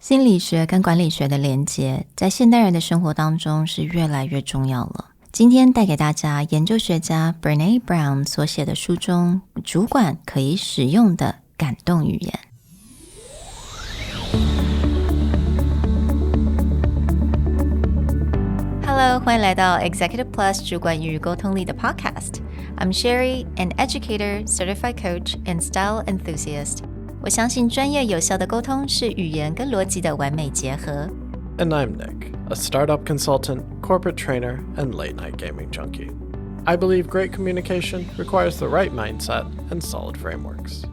心理学跟管理学的连结，在现代人的生活当中是越来越重要了。今天带给大家研究学家 Brené Brown 所写的书中，主管可以使用的感动语言。Hello， 欢迎来到 Executive Plus 主管与沟通力的 Podcast。I'm Sherry, an educator, certified coach, and style enthusiast. 我相信专业有效的沟通是语言跟逻辑的完美结合。And I'm Nick, a startup consultant, corporate trainer, and late-night gaming junkie. I believe great communication requires the right mindset and solid frameworks.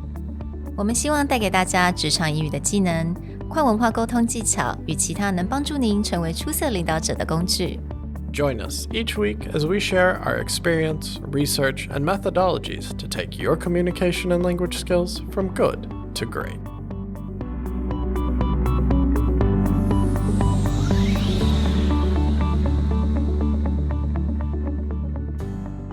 我们希望带给大家职场英语的技能、跨文化沟通技巧与其他能帮助您成为出色领导者的工具。Join us each week as we share our experience, research, and methodologies to take your communication and language skills from good to great.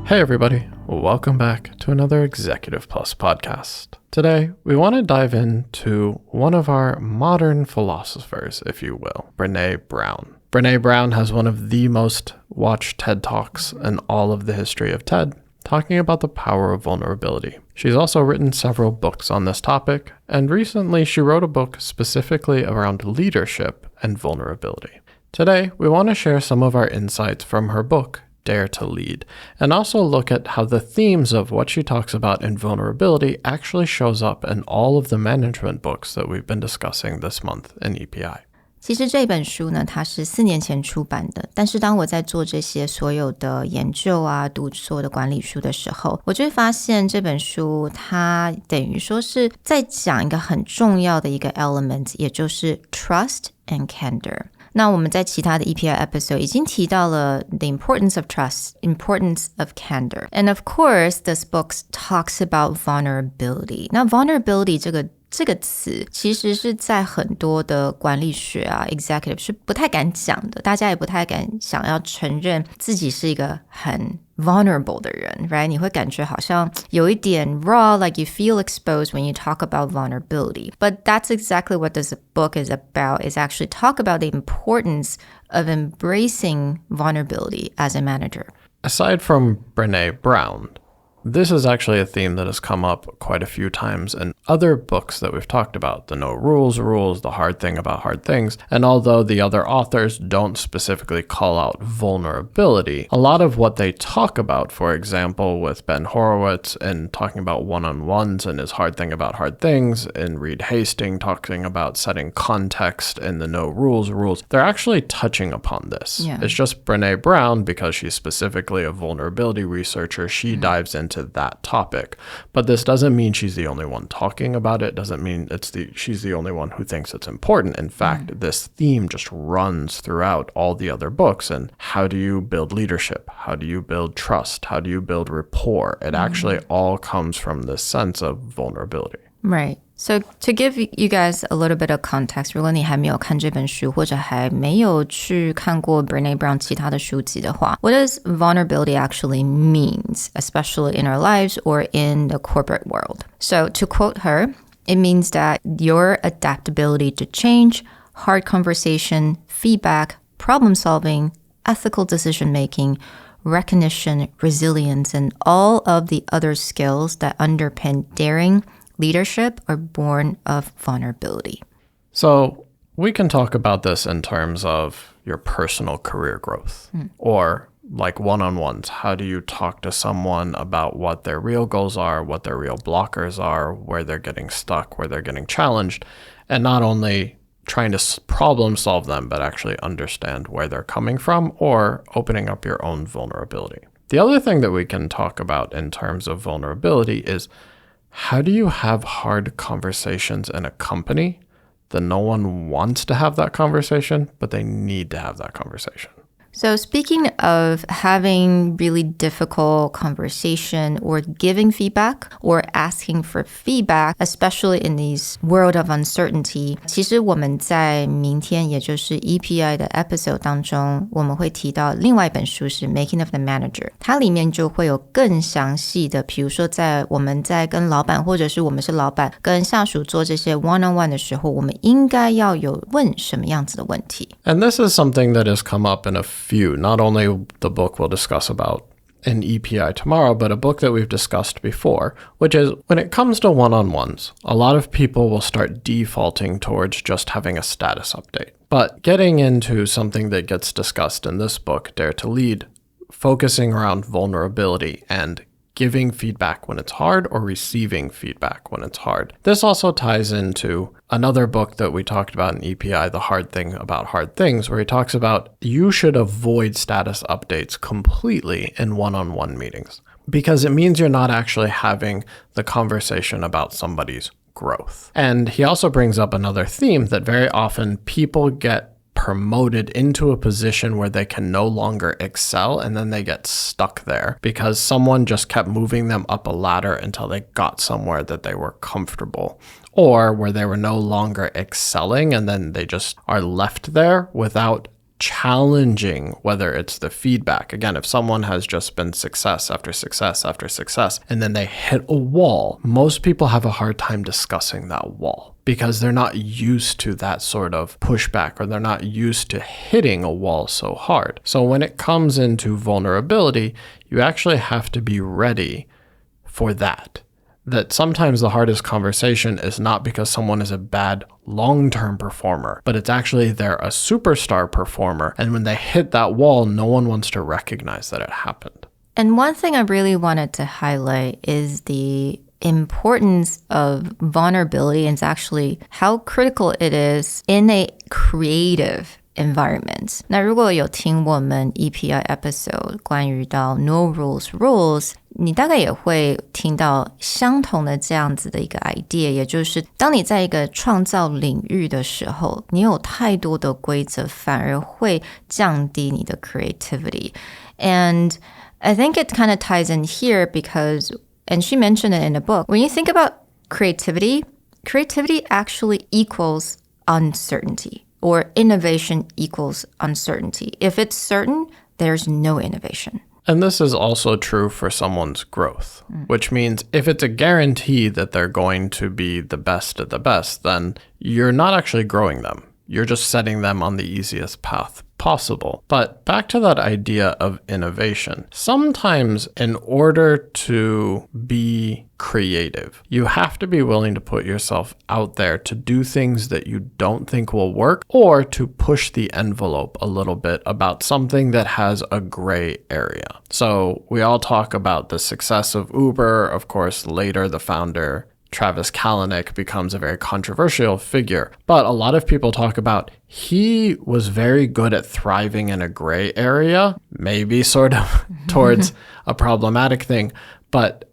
Hey everybody, welcome back to another Executive Plus podcast. Today, we want to dive into one of our modern philosophers, if you will, Brené Brown. Brené Brown has one of the most watched TED Talks in all of the history of TED, talking about the power of vulnerability. She's also written several books on this topic, and recently she wrote a book specifically around leadership and vulnerability. Today, we want to share some of our insights from her book, Dare to Lead, and also look at how the themes of what she talks about in vulnerability actually shows up in all of the management books that we've been discussing this month in EPI. 其实这本书呢，它是4年前出版的，但是当我在做这些所有的研究啊，读所有的管理书的时候，我就会发现这本书它等于说是在讲一个很重要的一个 element， 也就是 trust and candor。那我们在其他的 EPI episode 已经提到了 the importance of trust, importance of candor. And of course, this book talks about vulnerability. 那 vulnerability 这个词其实是在很多的管理学啊 executive 是不太敢讲的，大家也不太敢想要承认自己是一个很 vulnerable 的人 right? 你会感觉好像有一点 raw, like you feel exposed when you talk about vulnerability. But that's exactly what this book is about, is actually talk about the importance of embracing vulnerability as a manager. Aside from Brené Brown, this is actually a theme that has come up quite a few times in other books that we've talked about, the No Rules rules, the hard thing about hard things. And although the other authors don't specifically call out vulnerability, a lot of what they talk about, for example, with Ben Horowitz and talking about one-on-ones and his hard thing about hard things, and Reed Hastings talking about setting context in the No Rules rules, they're actually touching upon this. Yeah. It's just Brené Brown, because she's specifically a vulnerability researcher, she dives into that topic. But this doesn't mean she's the only one talking about it. Doesn't mean she's the only one who thinks it's important. In fact, this theme just runs throughout all the other books. And how do you build leadership? How do you build trust? How do you build rapport? It actually all comes from this sense of vulnerability. Right. So to give you guys a little bit of context, 如果你还没有看这本书，或者还没有去看过 Brené Brown 其他的书籍的话， what does vulnerability actually means, especially in our lives or in the corporate world? So to quote her, it means that your adaptability to change, hard conversation, feedback, problem solving, ethical decision making, recognition, resilience, and all of the other skills that underpin daring leadership are born of vulnerability. So we can talk about this in terms of your personal career growth or like one-on-ones. How do you talk to someone about what their real goals are, what their real blockers are, where they're getting stuck, where they're getting challenged, and not only trying to problem solve them, but actually understand where they're coming from or opening up your own vulnerability. The other thing that we can talk about in terms of vulnerability is, how do you have hard conversations in a company that no one wants to have that conversation, but they need to have that conversation? So speaking of having really difficult conversation or giving feedback or asking for feedback, especially in this world of uncertainty, 其实我们在明天也就是 EPI 的 episode 当中，我们会提到另外一本书是 Making of the Manager， 它里面就会有更详细的，比如说我们在跟老板或者是我们是老板跟下属做这些 one-on-one 的时候，我们应该要有问什么样子的问题。 And this is something that has come up in a few, not only the book we'll discuss about in EPI tomorrow, but a book that we've discussed before, which is when it comes to one-on-ones, a lot of people will start defaulting towards just having a status update. But getting into something that gets discussed in this book, Dare to Lead, focusing around vulnerability and giving feedback when it's hard or receiving feedback when it's hard. This also ties into another book that we talked about in EPI, The Hard Thing About Hard Things, where he talks about you should avoid status updates completely in one-on-one meetings because it means you're not actually having the conversation about somebody's growth. And he also brings up another theme that very often people get promoted into a position where they can no longer excel and then they get stuck there because someone just kept moving them up a ladder until they got somewhere that they were comfortable, or where they were no longer excelling and then they just are left there without challenging whether it's the feedback. Again, if someone has just been success after success after success and then they hit a wall, most people have a hard time discussing that wall because they're not used to that sort of pushback or they're not used to hitting a wall so hard. So when it comes into vulnerability, you actually have to be ready for that. That sometimes the hardest conversation is not because someone is a bad long-term performer, but it's actually they're a superstar performer. And when they hit that wall, no one wants to recognize that it happened. And one thing I really wanted to highlight is the importance of vulnerability and actually how critical it is in a creative environment. 那如果有听我们 EPI episode 关于到 No Rules， 你大概也会听到相同的这样子的一个 idea， 也就是当你在一个创造领域的时候，你有太多的规则反而会降低你的 creativity. And I think it kind of ties in here because, and she mentioned it in the book, when you think about creativity actually equals uncertainty. Or innovation equals uncertainty. If it's certain, there's no innovation. And this is also true for someone's growth, which means if it's a guarantee that they're going to be the best at the best, then you're not actually growing them. You're just setting them on the easiest path possible. But back to that idea of innovation. Sometimes in order to be creative, you have to be willing to put yourself out there to do things that you don't think will work or to push the envelope a little bit about something that has a gray area. So we all talk about the success of Uber. Of course, later the founder Travis Kalanick becomes a very controversial figure, but a lot of people talk about he was very good at thriving in a gray area, maybe sort of towards a problematic thing, but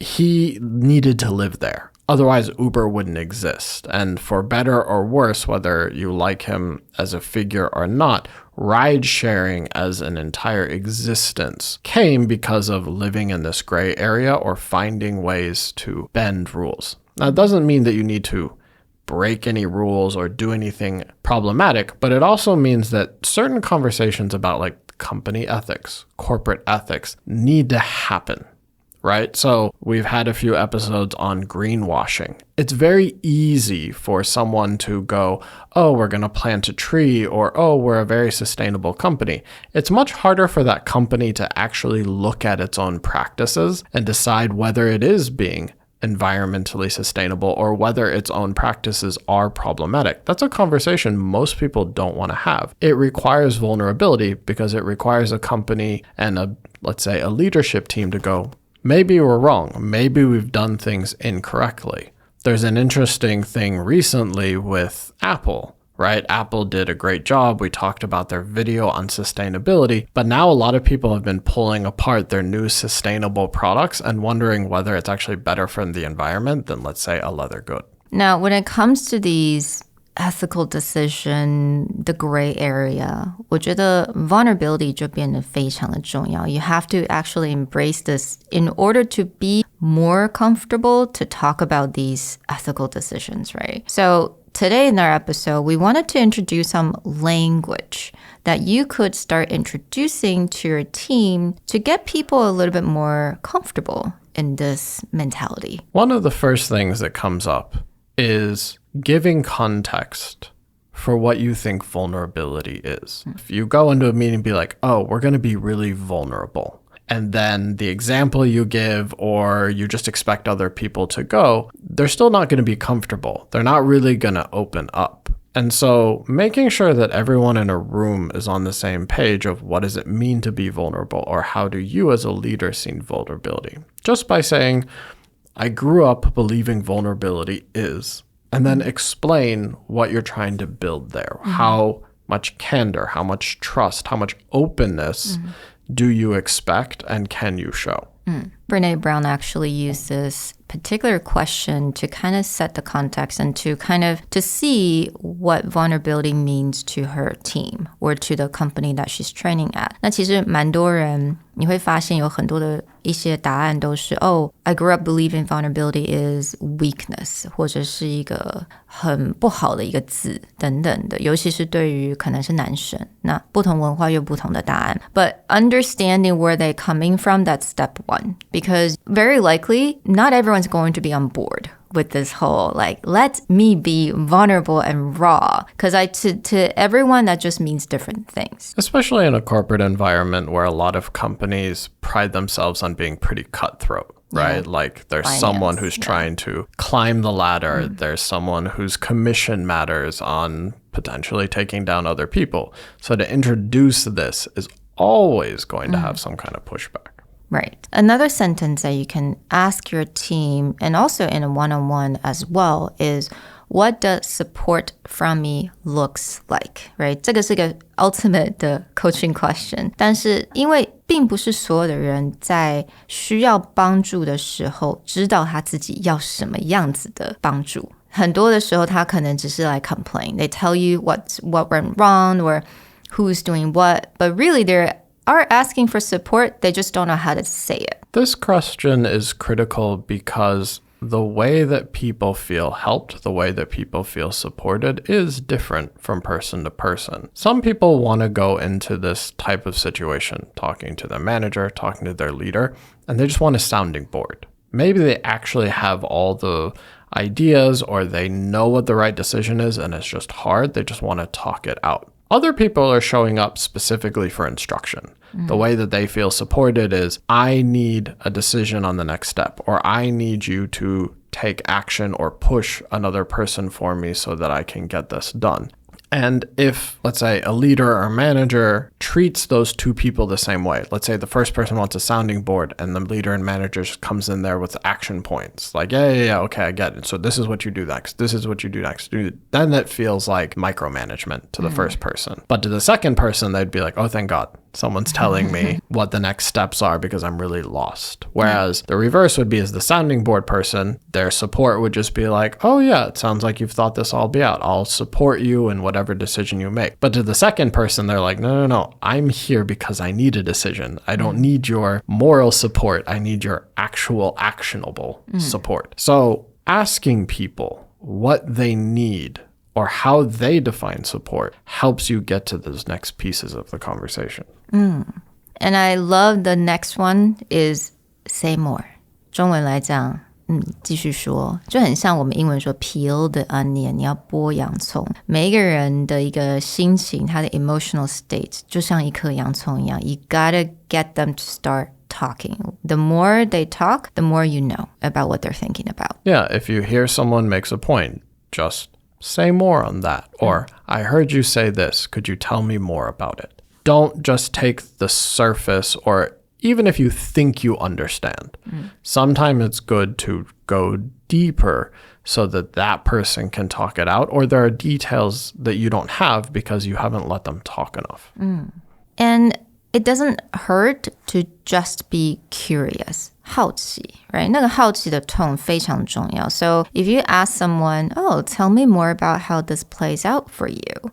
he needed to live there. Otherwise, Uber wouldn't exist. And for better or worse, whether you like him as a figure or not, ride sharing as an entire existence came because of living in this gray area or finding ways to bend rules. Now, it doesn't mean that you need to break any rules or do anything problematic, but it also means that certain conversations about like company ethics, corporate ethics need to happen. Right? So we've had a few episodes on greenwashing. It's very easy for someone to go, oh, we're going to plant a tree, or, oh, we're a very sustainable company. It's much harder for that company to actually look at its own practices and decide whether it is being environmentally sustainable or whether its own practices are problematic. That's a conversation most people don't want to have. It requires vulnerability because it requires a company and let's say a leadership team to go, maybe we're wrong. Maybe we've done things incorrectly. There's an interesting thing recently with Apple, right? Apple did a great job. We talked about their video on sustainability, but now a lot of people have been pulling apart their new sustainable products and wondering whether it's actually better for the environment than, let's say, a leather good. Now, when it comes to these ethical decision, the gray area, 我觉得 vulnerability 就变得非常的重要. You have to actually embrace this in order to be more comfortable to talk about these ethical decisions, right? So today in our episode, we wanted to introduce some language that you could start introducing to your team to get people a little bit more comfortable in this mentality. One of the first things that comes up is giving context for what you think vulnerability is. If you go into a meeting and be like, oh, we're going to be really vulnerable. And then the example you give, or you just expect other people to go, they're still not going to be comfortable. They're not really going to open up. And so making sure that everyone in a room is on the same page of what does it mean to be vulnerable, or how do you as a leader see vulnerability? Just by saying, I grew up believing vulnerability is, and then explain what you're trying to build there. How much candor, how much trust, how much openness do you expect and can you show? Brene Brown actually used this particular question to kind of set the context and to kind of to see what vulnerability means to her team or to the company that she's training at. 那其实蛮多人你会发现有很多的一些答案都是 I grew up believing vulnerability is weakness 或者是一个很不好的一个字等等的，尤其是对于可能是男生，那不同文化有不同的答案。But understanding where they're coming from, that's step one. Because very likely, not everyone's going to be on board with this whole, like, let me be vulnerable and raw. Because to everyone, that just means different things. Especially in a corporate environment where a lot of companies pride themselves on being pretty cutthroat. Right? Like there's someone who's trying to climb the ladder. There's someone whose commission matters on potentially taking down other people. So to introduce this is always going to have some kind of pushback. Right. Another sentence that you can ask your team, and also in a one-on-one as well, is what does support from me looks like, right? 这个是个 ultimate 的 coaching question. 但是因为并不是所有的人在需要帮助的时候知道他自己要什么样子的帮助。很多的时候他可能只是来 complain. They tell you what went wrong or who's doing what, but really they're are asking for support, they just don't know how to say it. This question is critical because the way that people feel helped, the way that people feel supported is different from person to person. Some people want to go into this type of situation, talking to their manager, talking to their leader, and they just want a sounding board. Maybe they actually have all the ideas or they know what the right decision is and it's just hard. They just want to talk it out. Other people are showing up specifically for instruction. The way that they feel supported is, I need a decision on the next step, or I need you to take action or push another person for me so that I can get this done. And if, let's say, a leader or a manager treats those two people the same way, let's say the first person wants a sounding board and the leader and manager just comes in there with action points. Like, yeah, okay, I get it. So this is what you do next. This is what you do next. Then that feels like micromanagement to the first person. But to the second person, they'd be like, oh, thank God. Someone's telling me what the next steps are because I'm really lost. Whereas the reverse would be as the sounding board person, their support would just be like, oh yeah, it sounds like you've thought this all out. I'll support you in whatever decision you make. But to the second person, they're like, no, I'm here because I need a decision. I don't need your moral support. I need your actual actionable support. So asking people what they need or how they define support helps you get to those next pieces of the conversation. And I love the next one is say more. 中文来讲，继续说，就很像我们英文说 peel the onion， 你要剥洋葱。每一个人的一个心情，他的 emotional state 就像一颗洋葱一样。You gotta get them to start talking. The more they talk, the more you know about what they're thinking about. Yeah, if you hear someone makes a point, just say more on that. Or, I heard you say this. Could you tell me more about it? Don't just take the surface, or even if you think you understand. Sometimes it's good to go deeper so that that person can talk it out, or there are details that you don't have because you haven't let them talk enough. And it doesn't hurt to just be curious. 好奇 right? 那个好奇的 tone 非常重要. So if you ask someone, oh, tell me more about how this plays out for you.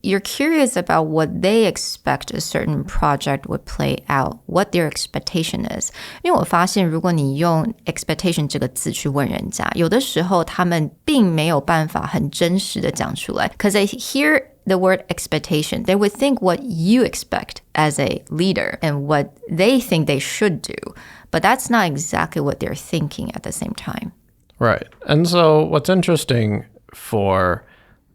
You're curious about what they expect a certain project would play out, what their expectation is. 因为我发现如果你用 expectation 这个字去问人家，有的时候他们并没有办法很真实的讲出来。Because I hear the word expectation, they would think what you expect as a leader and what they think they should do. But that's not exactly what they're thinking at the same time. Right. And so what's interesting for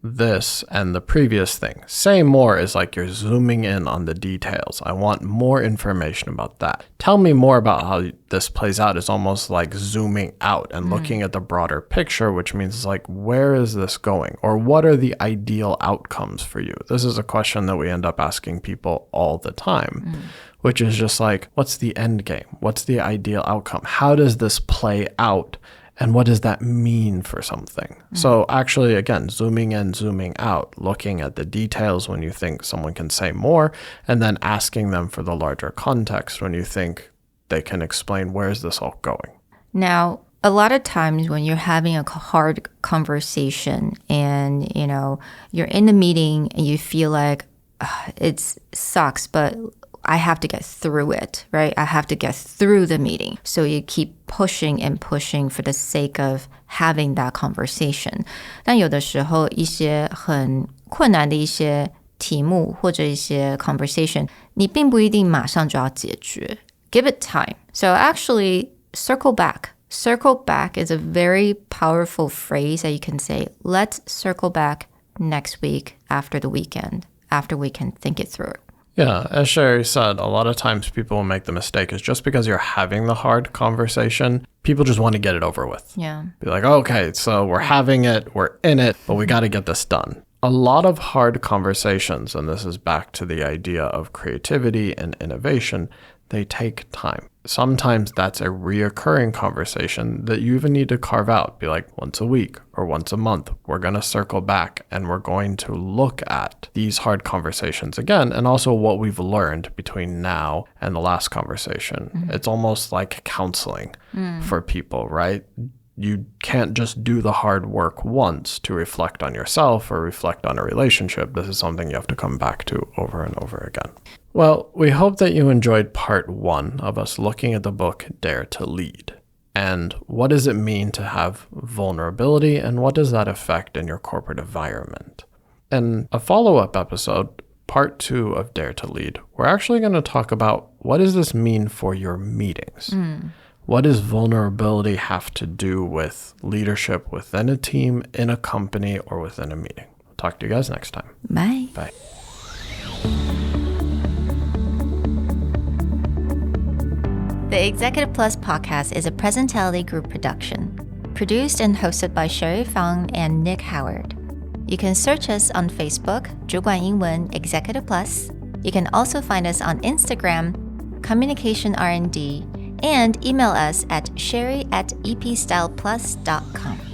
this and the previous thing, say more is like you're zooming in on the details. I want more information about that. Tell me more about how this plays out is almost like zooming out and looking at the broader picture, which means like, where is this going? Or what are the ideal outcomes for you? This is a question that we end up asking people all the time, which is just like, what's the end game? What's the ideal outcome? How does this play out? And what does that mean for something? So actually, again, zooming in, zooming out, looking at the details when you think someone can say more, and then asking them for the larger context when you think they can explain where is this all going. Now, a lot of times when you're having a hard conversation and, you're in a meeting and you feel like it sucks, but I have to get through it, right? I have to get through the meeting. So you keep pushing and pushing for the sake of having that conversation. 但有的时候一些很困难的一些题目或者一些 conversation, 你并不一定马上就要解决. Give it time. So actually, circle back. Circle back is a very powerful phrase that you can say, let's circle back next week after the weekend, after we can think it through. Yeah, as Sherry said, a lot of times people will make the mistake is just because you're having the hard conversation, people just want to get it over with. Yeah. Be like, okay, so we're having it, we're in it, but we got to get this done. A lot of hard conversations, and this is back to the idea of creativity and innovation, they take time. Sometimes that's a reoccurring conversation that you even need to carve out. Be like once a week or once a month, we're going to circle back and we're going to look at these hard conversations again and also what we've learned between now and the last conversation. It's almost like counseling for people, right? You can't just do the hard work once to reflect on yourself or reflect on a relationship. This is something you have to come back to over and over again. Well, we hope that you enjoyed part 1 of us looking at the book Dare to Lead. And what does it mean to have vulnerability and what does that affect in your corporate environment? In a follow-up episode, part 2 of Dare to Lead, we're actually going to talk about what does this mean for your meetings? What does vulnerability have to do with leadership within a team, in a company, or within a meeting? I'll talk to you guys next time. Bye. Bye. The Executive Plus podcast is a Presentality Group production, produced and hosted by Sherry Fang and Nick Howard. You can search us on Facebook, 主管英文 Executive Plus. You can also find us on Instagram, Communication R&D, and email us at sherry@epstyleplus.com.